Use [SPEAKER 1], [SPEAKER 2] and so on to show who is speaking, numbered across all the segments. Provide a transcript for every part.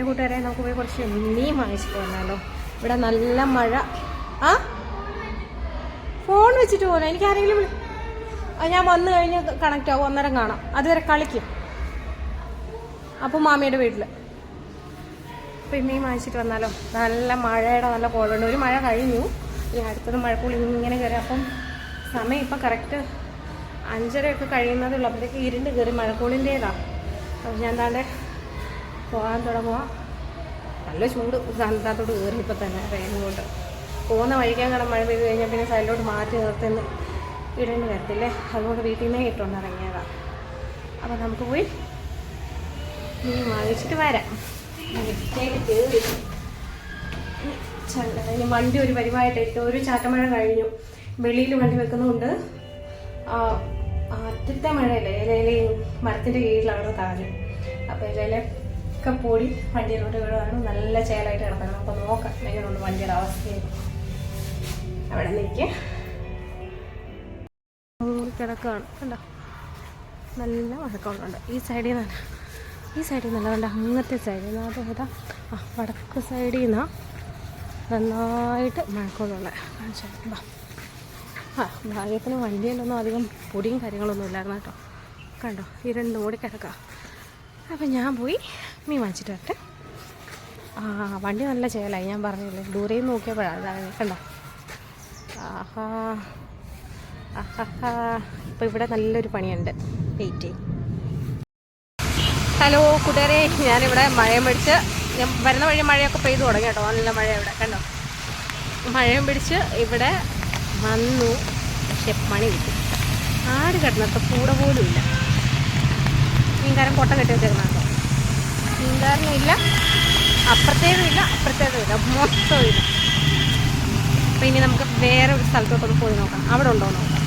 [SPEAKER 1] കൂട്ടുകാരെ നമുക്ക് പോയി കുറച്ച് മീൻ വാങ്ങിച്ചിട്ട് വന്നാലോ. ഇവിടെ നല്ല മഴ. ആ ഫോൺ വെച്ചിട്ട് പോലെ എനിക്ക് ആരെങ്കിലും ഞാൻ വന്നു കഴിഞ്ഞ് കണക്റ്റ് ആവും, അന്നേരം കാണാം. അതുവരെ കളിക്കും. അപ്പം മാമിയുടെ വീട്ടിൽ അപ്പം മീൻ വാങ്ങിച്ചിട്ട് വന്നാലോ. നല്ല മഴയുടെ നല്ല കോളുണ്ട്. ഒരു മഴ കഴിഞ്ഞു, ഇനി അടുത്തത് മഴക്കൂടി ഇങ്ങനെ കയറി. അപ്പം സമയം ഇപ്പം കറക്റ്റ് 5:30 കഴിയുന്നതേ ഉള്ളൂ. അപ്പോഴത്തേക്ക് ഇരുണ്ട് കയറി മഴക്കോളിൻ്റേതാണ്. അപ്പം ഞാൻ താണ്ടെ പോകാൻ തുടങ്ങുക. നല്ല ചൂട് തണുത്താത്തോട്ട് കയറി ഇപ്പം തന്നെ റെയിൻ കൊണ്ട്. പോകുന്ന വഴിക്കാൻ കാണാൻ മഴ പെയ്ത് കഴിഞ്ഞാൽ പിന്നെ സൈഡിലോട്ട് മാറ്റി നിർത്തുന്ന ഇടേണ്ടി വരത്തില്ലേ. അതുകൊണ്ട് വീട്ടിൽ നിന്നേ ഇട്ടുകൊണ്ട് ഇറങ്ങിയതാണ്. അപ്പം നമുക്ക് പോയി മീൻ വാങ്ങിച്ചിട്ട് വരാം. കയറി ഇനി വണ്ടി ഒരു പരിവായിട്ടിട്ട് ഒരു ചാറ്റമഴ കഴിഞ്ഞു. വെളിയിൽ വണ്ടി വെക്കുന്നതുകൊണ്ട് ആദ്യത്തെ മഴയല്ലേ ഇലയിലെയും മരത്തിൻ്റെ കീഴിലാണ് താഴെ. അപ്പോൾ ഇലയിലൊക്കെ പൊടി വണ്ടിയിലോട്ട് വീടാണ്. നല്ല ചേലായിട്ട് കിടക്കണം. അപ്പോൾ നോക്കാം എങ്ങനെയുണ്ട് വണ്ടിയുടെ അവസ്ഥയിൽ. അവിടെ നിൽക്കുക കിടക്കുകയാണ്. കണ്ടോ നല്ല മഴക്കോളുണ്ട്. ഈ സൈഡിൽ നിന്നല്ല കണ്ട അങ്ങനത്തെ സൈഡിൽ നിന്ന്. അതേതാ വടക്ക് സൈഡിൽ നിന്നാണ് നന്നായിട്ട് മഴക്കോളുള്ള കാണിച്ചാൽ. ഭാഗ്യത്തിന് വണ്ടിയിലൊന്നും അധികം പൊടിയും കാര്യങ്ങളൊന്നും ഇല്ലായിരുന്നു കേട്ടോ. കണ്ടോ ഈ രണ്ടും കൂടി കിടക്കുക. അപ്പം ഞാൻ പോയി മീൻ വാങ്ങിച്ചിട്ട് വരട്ടെ. വണ്ടി നല്ല ചേലായി, ഞാൻ പറഞ്ഞില്ലേ. ദൂരെ നോക്കിയപ്പോഴാണ് കണ്ടോ. ഇപ്പം ഇവിടെ നല്ലൊരു പണിയുണ്ട്. വെയിറ്റ്. ഹലോ കൂട്ടുകാരെ, ഞാനിവിടെ മഴയും പിടിച്ച് ഞാൻ വരുന്ന വഴി മഴയൊക്കെ പെയ്തു തുടങ്ങി കേട്ടോ. നല്ല മഴ ഇവിടെ കണ്ടോ. മഴയും പിടിച്ച് ഇവിടെ വന്നു. പക്ഷെ പണി കിട്ടി. ആര് കിടന്നിട്ട് കൂടെ പോലും ഇല്ല. മീൻകാരൻ കൊട്ട കെട്ടി വെച്ചേക്കുന്നുണ്ടോ. മീൻകാരനും ഇല്ല, അപ്പുറത്തേതും ഇല്ല, മൊത്തം ഇല്ല. അപ്പം ഇനി നമുക്ക് വേറെ ഒരു സ്ഥലത്തോട്ടൊന്ന് പോയി നോക്കാം. അവിടെ ഉണ്ടോ നോക്കാം.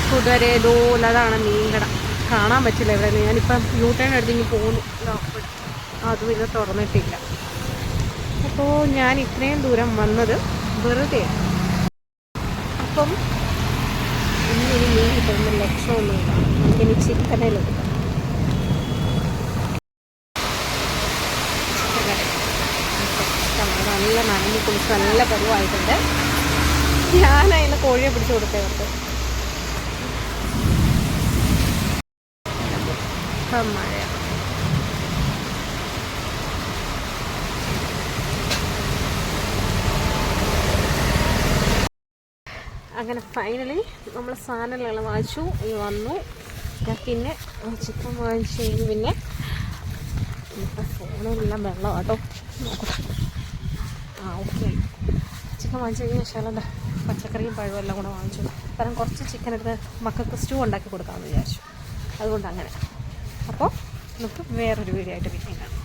[SPEAKER 1] കൂട്ടുകാരെ അതാണ് മീൻകട. കാണാൻ പറ്റില്ല ഇവിടെ. ഞാനിപ്പം യൂട്ടേൺ എടുത്ത് ഇങ്ങനെ പോകുന്നു. അതും ഇത് തുറന്നിട്ടില്ല. അപ്പോൾ ഞാൻ ഇത്രയും ദൂരം വന്നത് വെറുതെ. അപ്പം ഇന്നൊരു മീൻ കിട്ടുന്ന ലക്ഷമൊന്നുമില്ല. എനിക്കിനി ചിക്കനയിൽ കിട്ടും. നല്ല നനഞ്ഞ് കുളിച്ച് നല്ല പരുവായിട്ടുണ്ട്. ഞാനതിന് കോഴിയെ പിടിച്ച് കൊടുത്തേ അവർക്ക്. മഴ അങ്ങനെ ഫൈനലി നമ്മൾ സാധനങ്ങളെല്ലാം വാങ്ങിച്ചു വന്നു. ഞാൻ പിന്നെ ചിക്കൻ വാങ്ങിച്ചു കഴിഞ്ഞ് പിന്നെ ഫോണിലെല്ലാം വെള്ളം കേട്ടോ. നോക്കട്ടെ. ഓക്കെ. ചിക്കൻ വാങ്ങിച്ചു കഴിഞ്ഞാൽ ശാലണ്ട പച്ചക്കറിയും പഴവും എല്ലാം കൂടെ വാങ്ങിച്ചു. കാരണം കുറച്ച് ചിക്കൻ എടുത്ത് മക്കൾക്ക് സ്റ്റൂ ഉണ്ടാക്കി കൊടുക്കാമെന്ന് വിചാരിച്ചു. അതുകൊണ്ട് അങ്ങനെ. അപ്പോൾ നമുക്ക് വേറൊരു വീഡിയോ ആയിട്ട് പിന്നെ കാണാം.